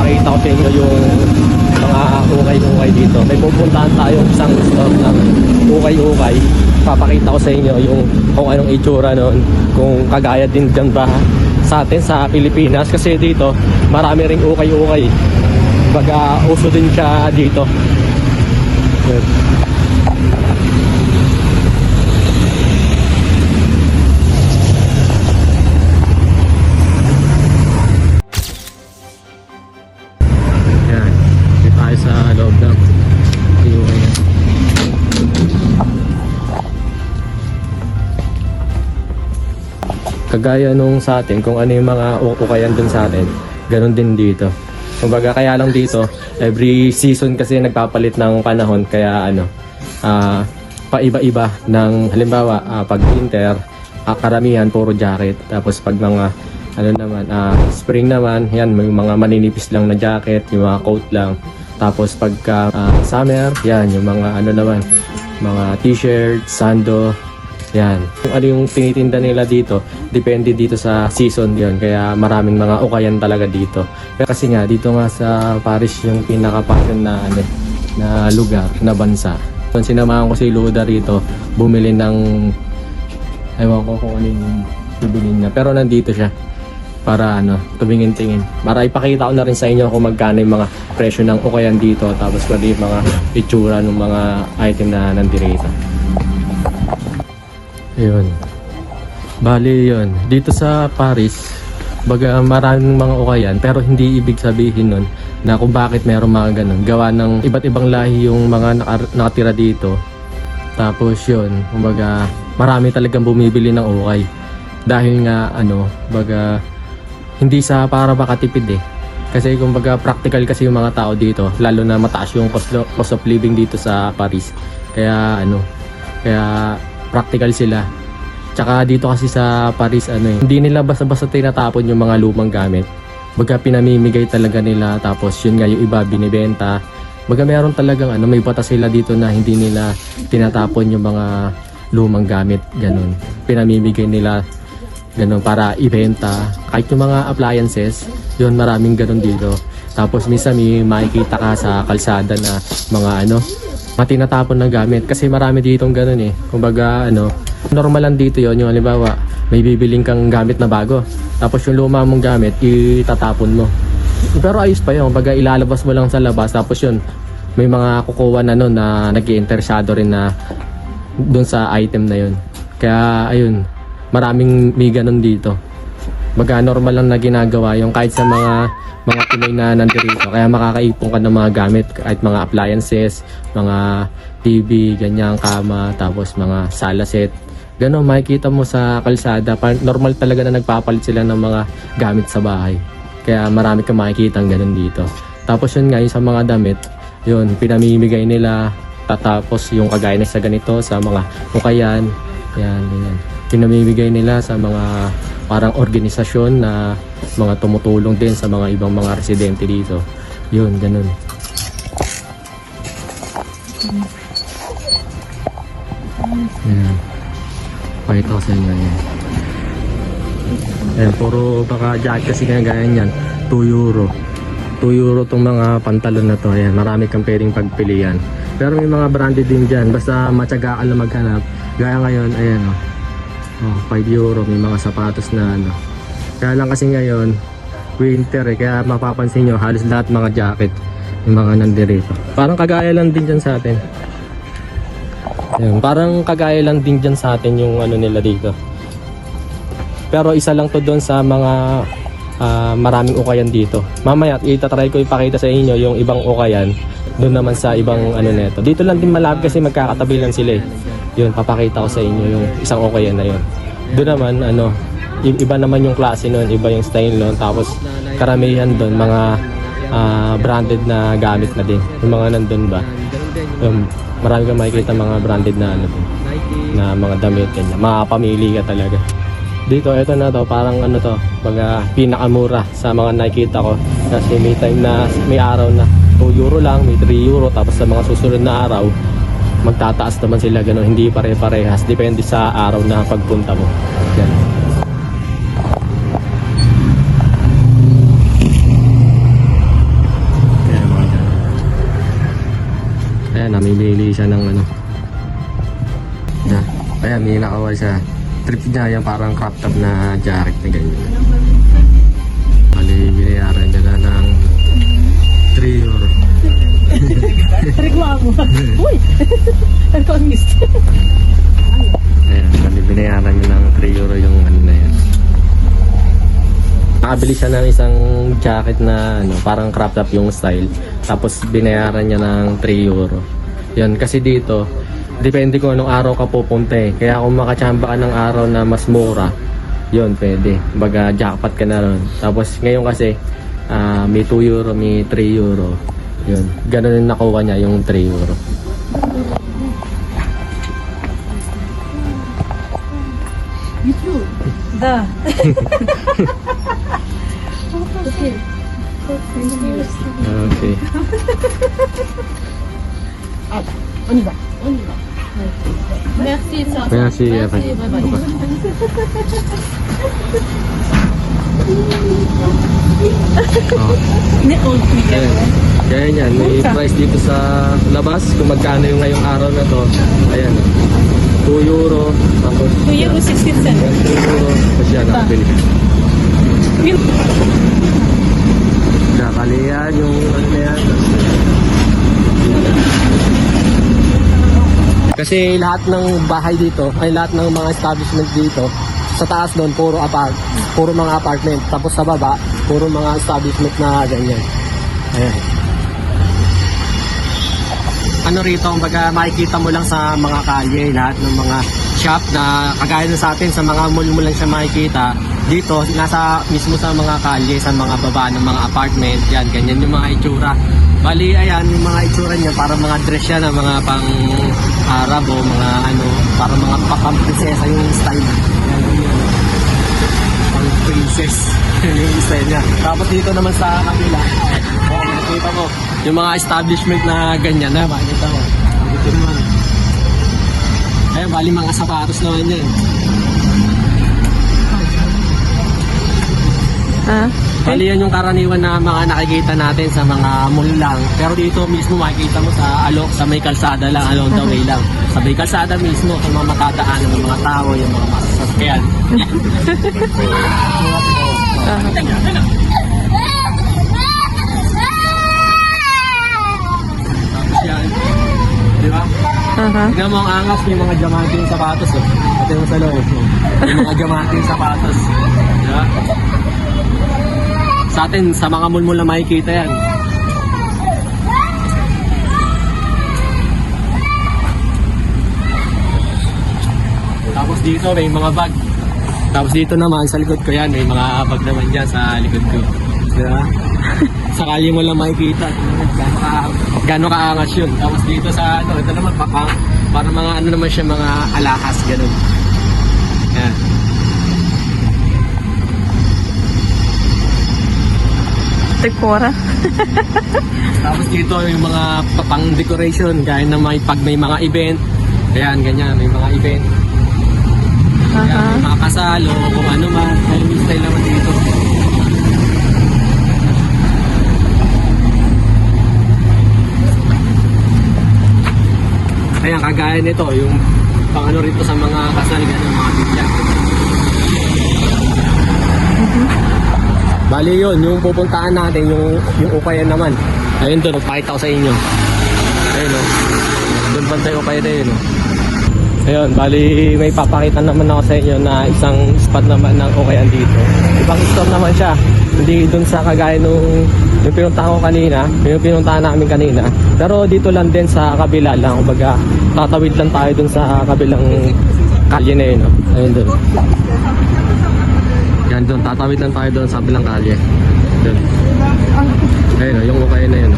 ipapakita ko sa inyo yung mga ukay-ukay dito. May pupuntahan tayong isang store ng ukay-ukay. Papakita ko sa inyo yung kung anong itsura noon, kung kagaya din dyan ba sa atin sa Pilipinas, kasi dito marami ring ukay-ukay. Baga uso din siya dito. Good. Yan, dito tayo sa loob ng ukay. Kagaya nung sa atin, kung ano yung mga ukayan dun sa atin, ganun din dito. Kumbaga kaya lang dito, every season kasi nagpapalit ng panahon, kaya ano, paiba-iba ng halimbawa, pag winter, karamihan puro jacket. Tapos pag mga ano naman, spring naman, yan may mga maninipis lang na jacket, yung mga coat lang. Tapos pagka summer, yan yung mga ano naman, mga t-shirt, sando. Yan. Kung ano yung tinitinda nila dito, depende dito sa season yon. Kaya maraming mga ukayan talaga dito. Pero kasi nga, dito nga sa Paris yung pinaka-passion na, na lugar, na bansa. So, sinamahan ko si Luda rito, bumili ng, ewan ko kung ano yung bibilin niya. Pero nandito siya para tumingin-tingin. Para ipakita ko na rin sa inyo kung magkano yung mga presyo ng ukayan dito. Tapos pwede yung mga itsura ng mga item na nandirito. Ayun. Bali yun. Dito sa Paris, baga maraming mga ukayan, pero hindi ibig sabihin nun na kung bakit meron mga ganun. Gawa ng iba't ibang lahi yung mga nakatira dito. Tapos yun, kumbaga marami talagang bumibili ng ukay. Dahil nga baga hindi sa para makatipid eh. Kasi kumbaga practical kasi yung mga tao dito, lalo na mataas yung cost of living dito sa Paris. Kaya kaya practical sila. Tsaka dito kasi sa Paris hindi nila basta-basta tinatapon yung mga lumang gamit. Baga pinamimigay talaga nila, tapos yun nga yung iba binibenta. Baga meron talagang may batas sila dito na hindi nila tinatapon yung mga lumang gamit, ganun. Pinamimigay nila ganun para ibenta. Kahit yung mga appliances, yun maraming ganun dito. Tapos minsan may makikita ka sa kalsada na mga tinatapon ng gamit, kasi marami ditong ganun eh. Kumbaga normal lang dito yon, yung halimbawa may bibiling kang gamit na bago, tapos yung luma mong gamit itatapon mo. Pero ayos pa yun, kumbaga ilalabas mo lang sa labas, tapos yun may mga kukuha na na nag-iinteresado rin na dun sa item na yun. Kaya ayun, maraming may ganun dito. Baga normal lang na ginagawa yung kahit sa mga Pinoy na nandito. Kaya makakaipon ka ng mga gamit, kahit mga appliances, mga TV, ganyang kama, tapos mga sala set. Ganon, makikita mo sa kalsada. Normal talaga na nagpapalit sila ng mga gamit sa bahay. Kaya marami kang makikita ganon dito. Tapos yun nga, yung sa mga damit, yun, pinamimigay nila. Tapos yung kagaya na sa ganito, sa mga ukayan, yan. Pinamimigay nila sa mga parang organisasyon na mga tumutulong din sa mga ibang mga residente dito. Yun, ganun. Ayan. Pakita ko sa inyo yan. Ayan, puro baka jacket kasi ganyan yan. 2 euro. 2 euro tong mga pantalon na to. Ayan, marami kang pwedeng pagpilian. Pero may mga branded din dyan. Basta matyaga ka lang maghanap. Gaya ngayon, ayan 5 euro, may mga sapatos na Kaya lang kasi ngayon winter kaya mapapansin nyo halos lahat mga jacket yung mga nandirito. Parang kagaya lang din dyan sa atin. Ayun, parang kagaya lang din dyan sa atin yung nila dito. Pero isa lang to doon sa mga maraming ukayan dito. Mamaya itatry ko ipakita sa inyo yung ibang ukayan doon naman sa ibang nito. Dito lang din malapit kasi magkakatabi lang sila eh. Yun, papakita ko sa inyo yung isang ukayan na yun. Doon naman iba naman yung klase nun, iba yung style nun. Tapos karamihan doon mga branded na gamit na din. Yung mga nandun ba, marami kang makikita mga branded na na mga damit, ganyan. Makapamili ka talaga. Dito, ito na to, parang baga pinakamura sa mga nakikita ko. Kasi may time na may araw na 2 euro lang, may 3 euro. Tapos sa mga susunod na araw magtataas naman sila, gano'n. Hindi pare-parehas, depende sa araw na pagpunta mo. Yan. Ayan, namimili siya ng ano. Yeah. Ayan, may nakawa siya. Trip niya yan, parang crop top na jacket na ganyan. Bali, binayaran niya na ng 3 euro. Reklamo. Uy! Ang kongis. Ayan, bali, binayaran niya ng 3 euro yung ano na yan. Nakabili siya ng isang jacket na ano, parang crop top yung style. Tapos binayaran niya ng 3 euro. Yan, kasi dito, depende kung anong araw ka pupunta eh. Kaya kung makachamba ka ng araw na mas mura, yun, pwede. Baga, jackpot ka na ron. Tapos ngayon kasi, may 2 euro, may 3 euro. Yun, ganun yung nakuha niya, yung 3 euro. YouTube. Da. Okay. Okay. On y va. On y va. Merci, ça. Merci, Evan. Bye bye. Oh. Ne old Ayan. Kaya yan, may price dito sa labas kung magkano yung ngayong araw na to. Ayan, 2 euro, tapos 2 euro 16 cents. 2 euro, tapos yan, nakabili. Nakali yan, yung ano na yan. Kasi lahat ng bahay dito, ay lahat ng mga establishment dito, sa taas doon, puro mga apartment. Tapos sa baba, puro mga establishment na ganyan. Ayan. Ano rito, kumbaga makikita mo lang sa mga kalye, lahat ng mga shop na kagaya na sa atin, sa mga mall mo lang siya makikita. Dito, nasa mismo sa mga kalye, sa mga baba ng mga apartment, yan, ganyan yung mga itsura. Bali, ayan, yung mga itsura niya, para mga dress yan, ng mga pang Arab o mga ano, para mga pang-prinsesa yung style. Yan, ganyan. Pang-princess yung style niya. Tapos dito naman sa kabila, makikita mo, yung mga establishment na ganyan na, makikita mo. Dito naman. Ayan, bali mga sapatos naman yan. Bali yan yung karaniwan na mga nakikita natin sa mga mall lang. Pero dito mismo makikita mo sa sa may kalsada lang, along the way lang. Sa may kalsada mismo, sa mga makadaan ng mga tao, yung mga masasakyan. Tapos yan. Di ba? Tingnan mo ang angas, may mga diamanting sapatos. Pati mo sa loob mo. May mga diamanting sapatos. Di ba? Sa atin, sa mga mall mo lang makikita yan. Tapos dito may mga bag. Tapos dito naman sa likod ko yan, may mga bag naman dyan sa likod ko. Diba? Sa kalye mo lang makikita. Gano'n kaangas yun. Tapos dito sa ano, ito naman para mga ano naman siya, mga alahas, gano'n. Yan. Tekora. Tapos dito yung mga pang decoration, gaya na pag may mga event. Ayan, ganyan, may mga event. Ayan, may mga kasal o kung ano man. Ay, may style naman dito. Ayan, kagaya nito, yung pang ano rito sa mga kasal, ganyan, mga bigyan. Bali yun, yung pupuntaan natin, yung upayan naman. Ayun doon, nagpakita ko sa inyo. Ayun o. Doon bantay upayan na yun o. Ayun, bali may papakita naman ako sa inyo na isang spot naman ng upayan dito. Ibang store naman siya. Hindi doon sa kagaya yung pinuntahan ko kanina, yung pinuntahan namin kanina. Pero dito lang din sa kabila lang. Kumbaga, tatawid lang tayo doon sa kabilang kalye na yun o. Ayun doon. Yan doon, tatawid lang tayo doon sa bilang kalye. Doon. Ayun o, yung ukay na yun.